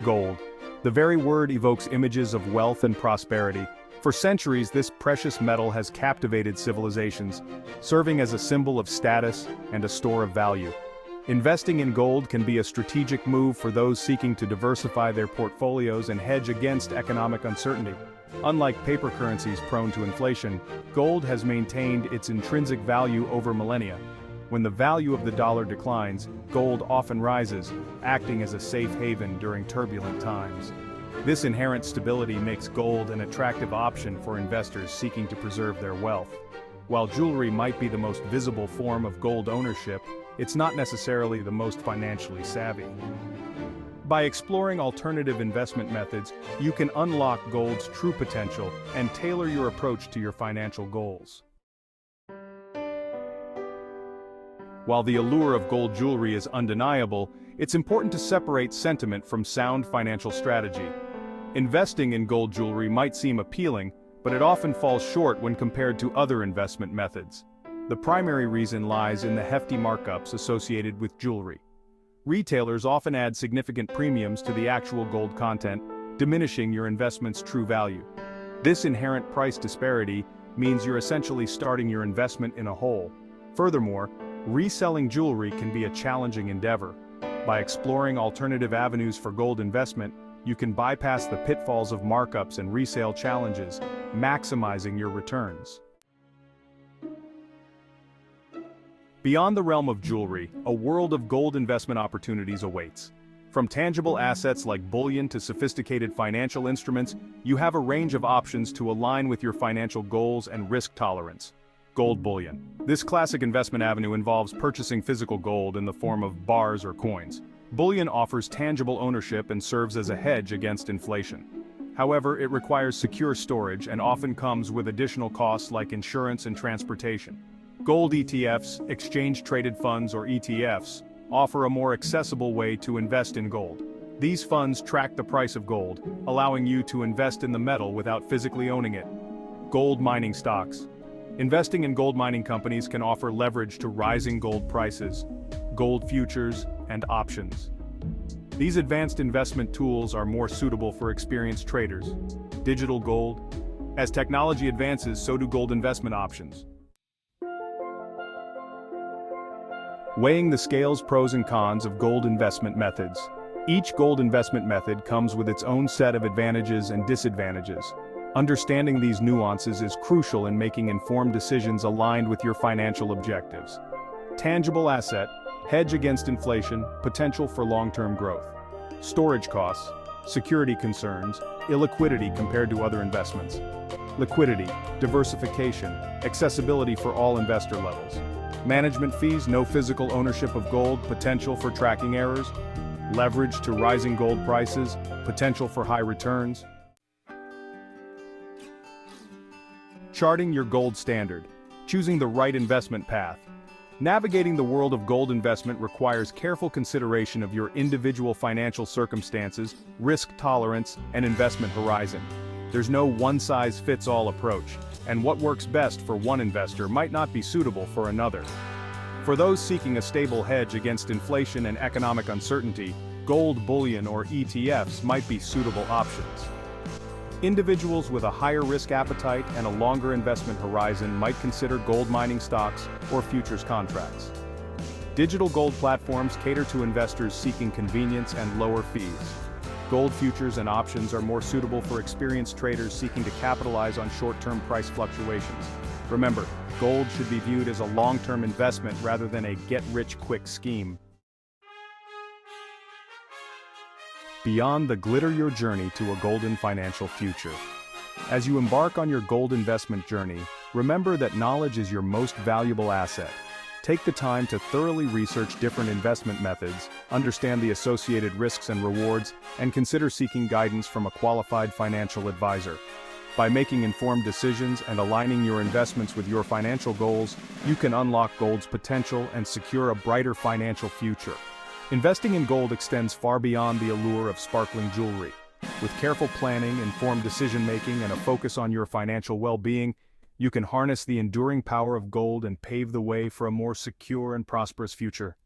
Gold. The very word evokes images of wealth and prosperity. For centuries, this precious metal has captivated civilizations, serving as a symbol of status and a store of value. Investing in gold can be a strategic move for those seeking to diversify their portfolios and hedge against economic uncertainty. Unlike paper currencies prone to inflation, gold has maintained its intrinsic value over millennia. When the value of the dollar declines, gold often rises, acting as a safe haven during turbulent times. This inherent stability makes gold an attractive option for investors seeking to preserve their wealth. While jewelry might be the most visible form of gold ownership, it's not necessarily the most financially savvy. By exploring alternative investment methods, you can unlock gold's true potential and tailor your approach to your financial goals. While the allure of gold jewelry is undeniable, it's important to separate sentiment from sound financial strategy. Investing in gold jewelry might seem appealing, but it often falls short when compared to other investment methods. The primary reason lies in the hefty markups associated with jewelry. Retailers often add significant premiums to the actual gold content, diminishing your investment's true value. This inherent price disparity means you're essentially starting your investment in a hole. Furthermore, reselling jewelry can be a challenging endeavor. By exploring alternative avenues for gold investment, you can bypass the pitfalls of markups and resale challenges, maximizing your returns. Beyond the realm of jewelry, a world of gold investment opportunities awaits. From tangible assets like bullion to sophisticated financial instruments, you have a range of options to align with your financial goals and risk tolerance. Gold bullion. This classic investment avenue involves purchasing physical gold in the form of bars or coins. Bullion offers tangible ownership and serves as a hedge against inflation. However, it requires secure storage and often comes with additional costs like insurance and transportation. Gold ETFs, exchange-traded funds or ETFs, offer a more accessible way to invest in gold. These funds track the price of gold, allowing you to invest in the metal without physically owning it. Gold mining stocks. Investing in gold mining companies can offer leverage to rising gold prices, gold futures, and options. These advanced investment tools are more suitable for experienced traders. Digital gold. As technology advances, so do gold investment options. Weighing the scales pros and cons of gold investment methods. Each gold investment method comes with its own set of advantages and disadvantages. Understanding these nuances is crucial in making informed decisions aligned with your financial objectives. Tangible asset, hedge against inflation, potential for long-term growth. Storage costs, security concerns, illiquidity compared to other investments. Liquidity, diversification, accessibility for all investor levels. Management fees, no physical ownership of gold, potential for tracking errors. Leverage to rising gold prices, potential for high returns. Charting your gold standard. Choosing the right investment path. Navigating the world of gold investment requires careful consideration of your individual financial circumstances, risk tolerance, and investment horizon. There's no one-size-fits-all approach, and what works best for one investor might not be suitable for another. For those seeking a stable hedge against inflation and economic uncertainty, gold bullion or ETFs might be suitable options. Individuals with a higher risk appetite and a longer investment horizon might consider gold mining stocks or futures contracts. Digital gold platforms cater to investors seeking convenience and lower fees. Gold futures and options are more suitable for experienced traders seeking to capitalize on short-term price fluctuations. Remember, gold should be viewed as a long-term investment rather than a get-rich-quick scheme. Beyond the glitter your journey to a golden financial future. As you embark on your gold investment journey, remember that knowledge is your most valuable asset. Take the time to thoroughly research different investment methods, understand the associated risks and rewards, and consider seeking guidance from a qualified financial advisor. By making informed decisions and aligning your investments with your financial goals, you can unlock gold's potential and secure a brighter financial future. Investing in gold extends far beyond the allure of sparkling jewelry. With careful planning, informed decision-making, and a focus on your financial well-being, you can harness the enduring power of gold and pave the way for a more secure and prosperous future.